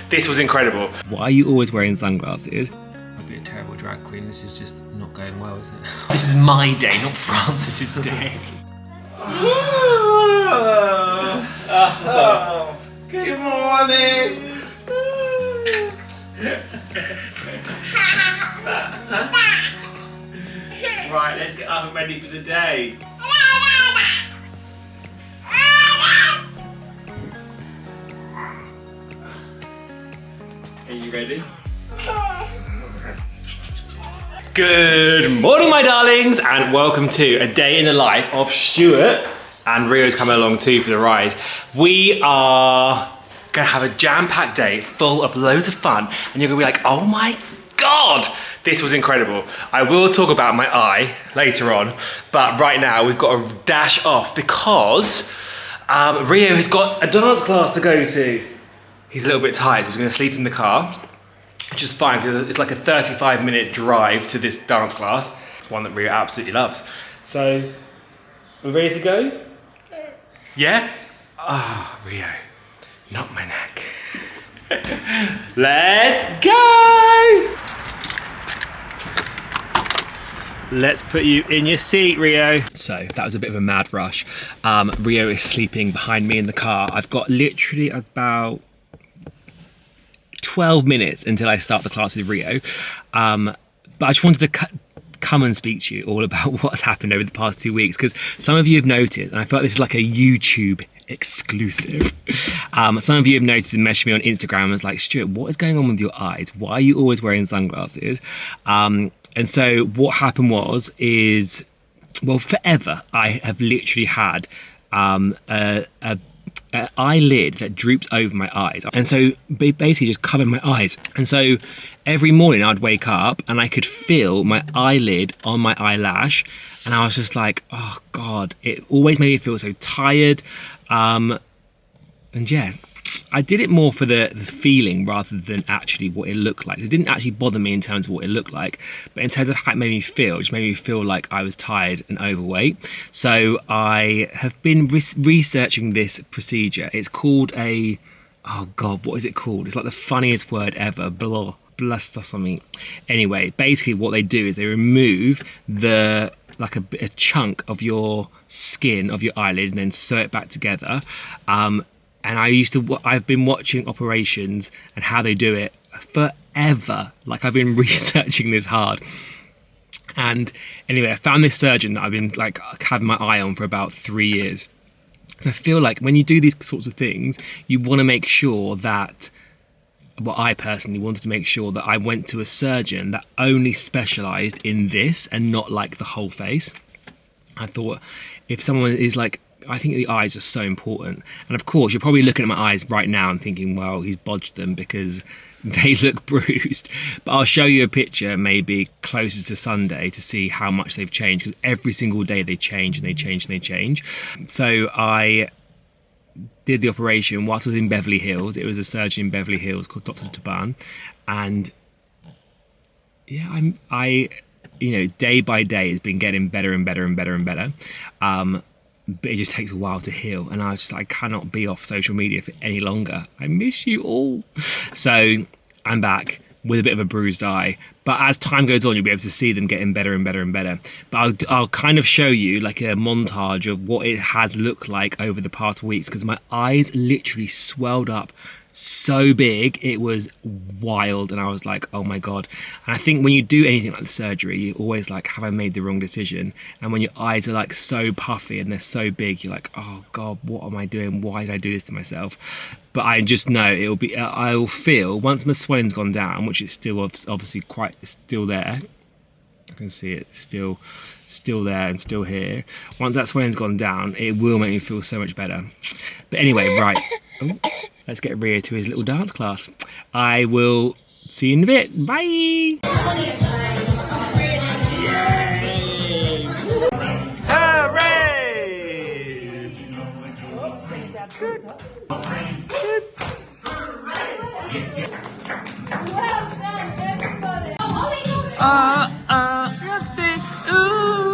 This was incredible. Why are you always wearing sunglasses? I'd be a terrible drag queen. This is just not going well, is it? This is my day, not Francis's day. Good morning. Right, let's get up and ready for the day. Are you ready? Good morning, my darlings, and welcome to a day in the life of Stuart, and Rio's coming along too for the ride. We are gonna have a jam-packed day full of loads of fun, and you're gonna be like, oh my God, this was incredible. I will talk about my eye later on, but right now we've got to dash off because Rio has got a dance class to go to. He's a little bit tired, so he's gonna sleep in the car, which is fine because it's like a 35-minute drive to this dance class. It's one that Rio absolutely loves. So, we're ready to go? Yeah? Oh, Rio, not my neck. Let's go! Let's put you in your seat, Rio. So that was a bit of a mad rush. Rio is sleeping behind me in the car. I've got literally about 12 minutes until I start the class with Rio. But I just wanted to come and speak to you all about what's happened over the past 2 weeks, because some of you have noticed, and I feel like this is like a YouTube exclusive. Some of you have noticed and messaged me on Instagram and was like, Stuart, what is going on with your eyes? Why are you always wearing sunglasses? And so what happened is, well, forever, I have literally had an eyelid that droops over my eyes. And so basically just covered my eyes. And so every morning I'd wake up and I could feel my eyelid on my eyelash. And I was just like, oh God, it always made me feel so tired. And yeah, I did it more for the feeling rather than actually what it looked like. It didn't actually bother me in terms of what it looked like, but in terms of how it made me feel, it just made me feel like I was tired and overweight. So I have been researching this procedure. It's called oh God, what is it called? It's like the funniest word ever, blepharoplasty or something. Anyway, basically what they do is they remove like a chunk of your skin of your eyelid and then sew it back together. And I've been watching operations and how they do it forever. Like I've been researching this hard. And anyway, I found this surgeon that I've been like having my eye on for about 3 years. So I feel like when you do these sorts of things, you want to make sure that, well, I personally wanted to make sure that I went to a surgeon that only specialized in this and not like the whole face. I thought if someone is like, I think the eyes are so important. And of course, you're probably looking at my eyes right now and thinking, well, he's bodged them because they look bruised. But I'll show you a picture maybe closest to Sunday to see how much they've changed, because every single day they change and they change and they change. So I did the operation whilst I was in Beverly Hills. It was a surgeon in Beverly Hills called Dr. Taban. And yeah, I you know, day by day it's been getting better and better and better and better. But it just takes a while to heal. And I was just like, I cannot be off social media for any longer. I miss you all. So I'm back with a bit of a bruised eye. But as time goes on, you'll be able to see them getting better and better and better. But I'll kind of show you like a montage of what it has looked like over the past weeks, because my eyes literally swelled up so big, it was wild, and I was like, oh my God. And I think when you do anything like the surgery, you're always like, have I made the wrong decision? And when your eyes are like so puffy and they're so big, you're like, oh God, what am I doing? Why did I do this to myself? But I just know I will feel, once my swelling's gone down, which is still obviously quite still there, I can see it still there and still here. Once that swelling's gone down, it will make me feel so much better. But anyway, right. Ooh. Let's get Rio to his little dance class. I will see you in a bit. Bye! Yay! Hooray! Let's see. Ooh!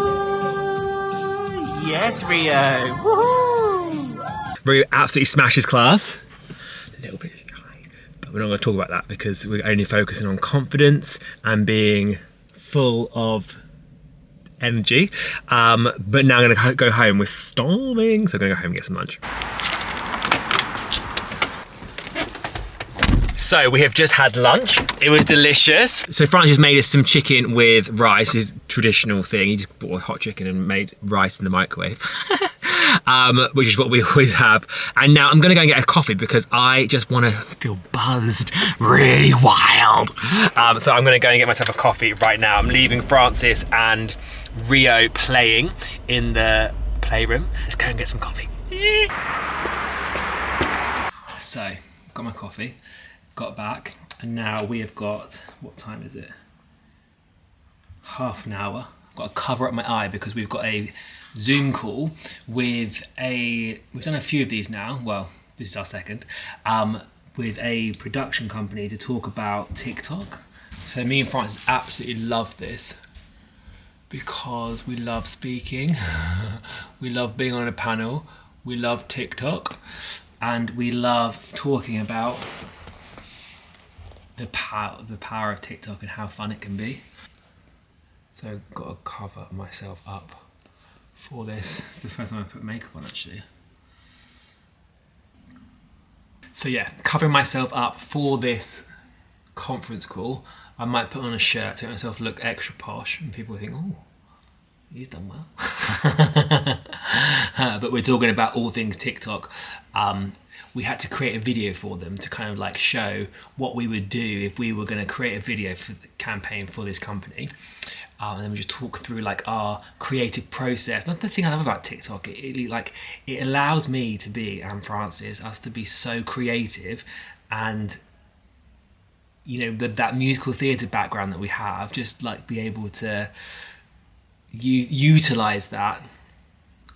Yes, Rio. Woohoo! Rio absolutely smashed his class. A little bit shy, But we're not going to talk about that because we're only focusing on confidence and being full of energy. But now I'm going to go home. We're starving, so I'm going to go home and get some lunch. So we have just had lunch. It was delicious. So Francis made us some chicken with rice, his traditional thing. He just bought a hot chicken and made rice in the microwave, which is what we always have. And now I'm gonna go and get a coffee because I just wanna feel buzzed, really wild. So I'm gonna go and get myself a coffee right now. I'm leaving Francis and Rio playing in the playroom. Let's go and get some coffee. So, got my coffee. Got back, and now we have got, what time is it? Half an hour. I've got to cover up my eye because we've got a Zoom call with we've done a few of these now, well, this is our second, with a production company to talk about TikTok. So me and Francis absolutely love this because we love speaking, we love being on a panel, we love TikTok, and we love talking about the power of TikTok and how fun it can be. So I've got to cover myself up for this. It's the first time I put makeup on actually. So yeah, covering myself up for this conference call. I might put on a shirt to make myself look extra posh and people think, oh, he's done well. But we're talking about all things TikTok. We had to create a video for them to kind of like show what we would do if we were going to create a video for the campaign for this company. And then we just talk through like our creative process. That's the thing I love about TikTok. It allows me to be, and Francis, us to be so creative, and you know, that musical theatre background that we have, just like be able to utilize that.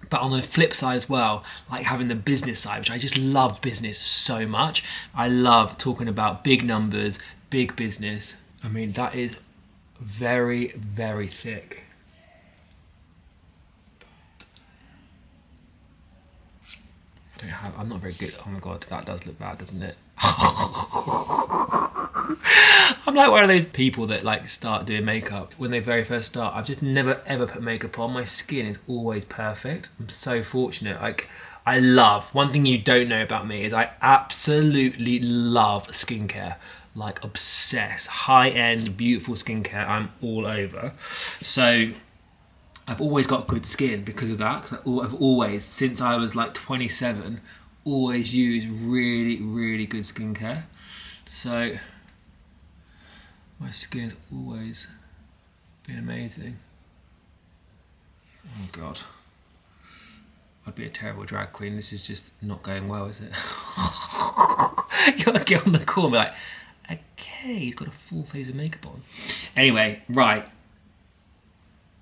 But on the flip side as well, like having the business side, which I just love business so much. I love talking about big numbers, big business. I mean, that is very, very thick. I'm not very good. Oh my God, that does look bad, doesn't it? I'm like one of those people that like start doing makeup when they very first start. I've just never ever put makeup on. My skin is always perfect. I'm so fortunate. Like I love, one thing you don't know about me is I absolutely love skincare. Like obsessed, high-end, beautiful skincare. I'm all over. So I've always got good skin because of that. Because I've always, since I was like 27, always used really, really good skincare. So my skin has always been amazing. Oh God. I'd be a terrible drag queen. This is just not going well, is it? You gotta get on the call and be like, okay, you've got a full face of makeup on. Anyway, right.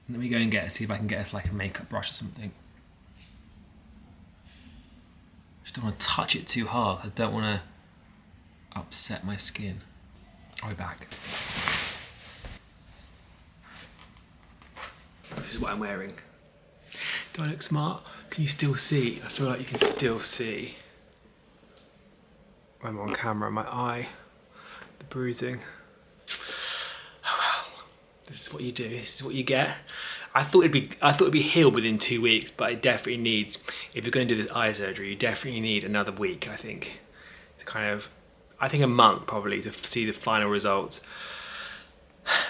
Let me go and see if I can get like a makeup brush or something. Just don't want to touch it too hard. I don't want to upset my skin. I'll be back. This is what I'm wearing. Do I look smart? Can you still see? I feel like you can still see. I'm on camera, my eye, the bruising. Oh well, this is what you do. This is what you get. I thought it'd be healed within 2 weeks, but it definitely needs. If you're going to do this eye surgery, you definitely need another week. I think to kind of. I think a month probably to see the final results.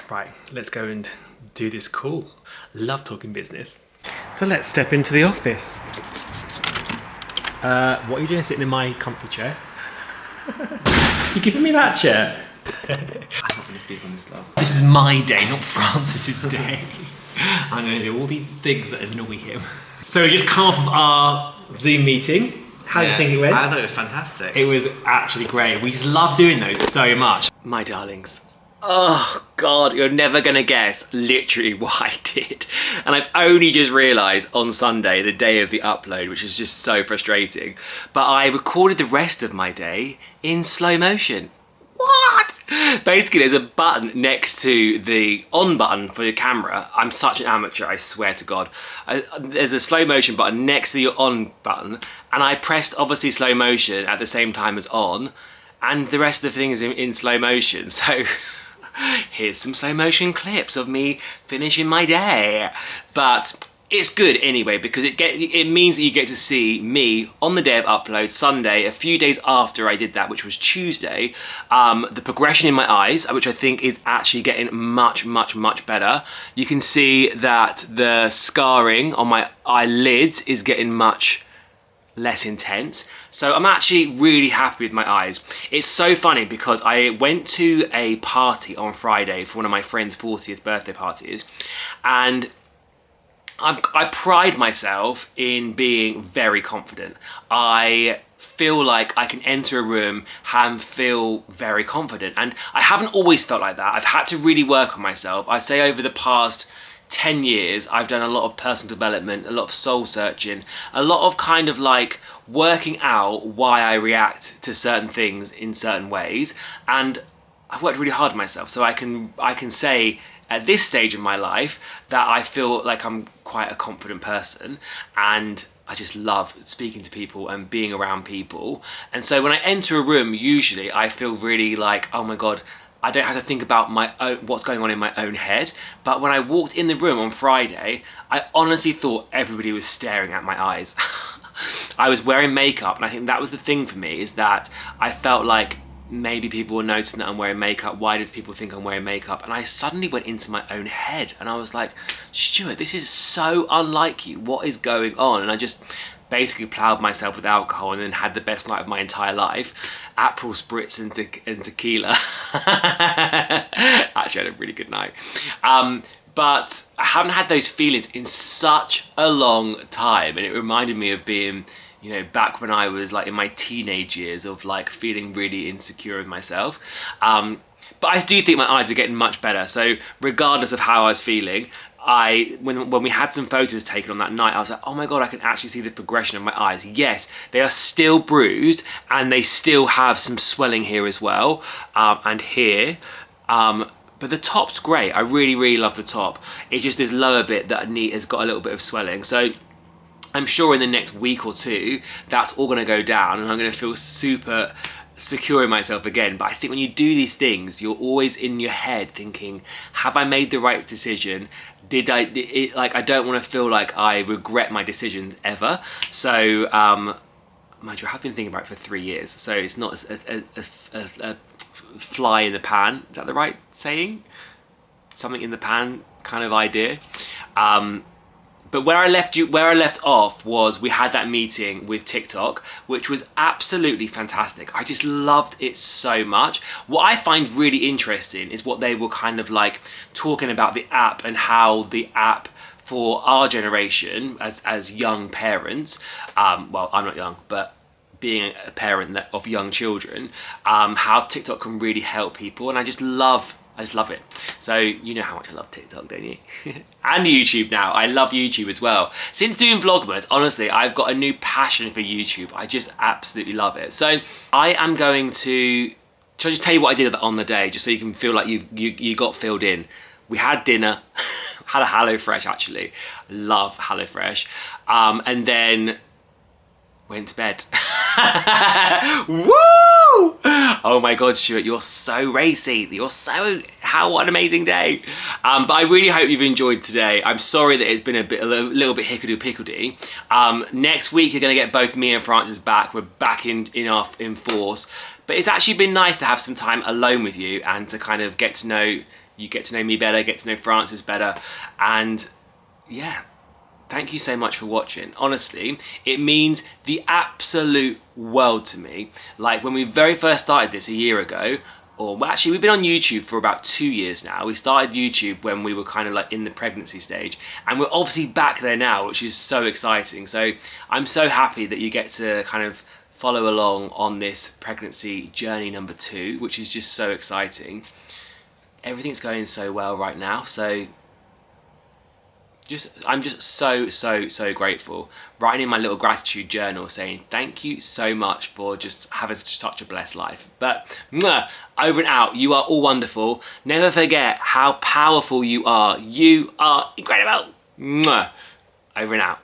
Right, let's go and do this call. Love talking business. So let's step into the office. What are you doing sitting in my comfy chair? You giving me that chair? I'm not going to speak on this, love. This is my day, not Francis's day. I'm going to do all the things that annoy him. So we just come off of our Zoom meeting. How did you think it went? I thought it was fantastic. It was actually great. We just love doing those so much. My darlings. Oh God, you're never gonna guess literally what I did. And I've only just realised on Sunday, the day of the upload, which is just so frustrating. But I recorded the rest of my day in slow motion. What? Basically, there's a button next to the on button for your camera. I'm such an amateur, I swear to God. There's a slow motion button next to your on button, and I pressed obviously slow motion at the same time as on, and the rest of the thing is in slow motion. So here's some slow motion clips of me finishing my day. But it's good anyway, because it means that you get to see me on the day of upload, Sunday, a few days after I did that, which was Tuesday, the progression in my eyes, which I think is actually getting much, much, much better. You can see that the scarring on my eyelids is getting much less intense. So I'm actually really happy with my eyes. It's so funny because I went to a party on Friday for one of my friend's 40th birthday parties, and I pride myself in being very confident. I feel like I can enter a room and feel very confident, and I haven't always felt like that. I've had to really work on myself. I'd say over the past 10 years, I've done a lot of personal development, a lot of soul searching, a lot of kind of like working out why I react to certain things in certain ways, and I've worked really hard on myself. So I can say at this stage of my life that I feel like I'm quite a confident person, and I just love speaking to people and being around people. And so when I enter a room, usually I feel really like, oh my God, I don't have to think about what's going on in my own head. But when I walked in the room on Friday, I honestly thought everybody was staring at my eyes. I was wearing makeup, and I think that was the thing for me, is that I felt like maybe people were noticing that I'm wearing makeup. Why did people think I'm wearing makeup? And I suddenly went into my own head, and I was like, Stuart, this is so unlike you. What is going on? And I just basically ploughed myself with alcohol and then had the best night of my entire life. April spritz and tequila. Actually, I had a really good night. But I haven't had those feelings in such a long time, and it reminded me of being, you know, back when I was like in my teenage years, of like feeling really insecure with myself. But I do think my eyes are getting much better. So regardless of how I was feeling, when we had some photos taken on that night, I was like, oh my God, I can actually see the progression of my eyes. Yes, they are still bruised, and they still have some swelling here as well, and here. But the top's great. I really, really love the top. It's just this lower bit that has got a little bit of swelling. So I'm sure in the next week or two, that's all gonna go down, and I'm gonna feel super secure in myself again. But I think when you do these things, you're always in your head thinking, have I made the right decision? Like, I don't want to feel like I regret my decisions ever. So, mind you, I have been thinking about it for 3 years. So it's not a fly in the pan. Is that the right saying? Something in the pan kind of idea. But where I left off was, we had that meeting with TikTok, which was absolutely fantastic. I just loved it so much. What I find really interesting is what they were kind of like talking about the app, and how the app for our generation as young parents, well, I'm not young, but being a parent of young children, how TikTok can really help people. And I just love it. So you know how much I love TikTok, don't you? And YouTube now. I love YouTube as well. Since doing Vlogmas, honestly, I've got a new passion for YouTube. I just absolutely love it. So I am going to... Shall I just tell you what I did on the day, just so you can feel like you got filled in? We had dinner. Had a HelloFresh, actually. Love HelloFresh. And then went to bed. Woo! Oh my God, Stuart, you're so racy. What an amazing day. But I really hope you've enjoyed today. I'm sorry that it's been a little bit hickledy-pickledy. Next week, you're gonna get both me and Francis back. We're back in force. But it's actually been nice to have some time alone with you, and to kind of get to know me better, get to know Francis better. And yeah. Thank you so much for watching. Honestly, it means the absolute world to me. Like, when we very first started this a year ago, or well, actually we've been on YouTube for about 2 years now. We started YouTube when we were kind of like in the pregnancy stage, and we're obviously back there now, which is so exciting. So I'm so happy that you get to kind of follow along on this pregnancy journey number 2, which is just so exciting. Everything's going so well right now, so I'm just so grateful. Writing in my little gratitude journal saying thank you so much for just having such a blessed life. But over and out. You are all wonderful. Never forget how powerful you are. You are incredible. Over and out.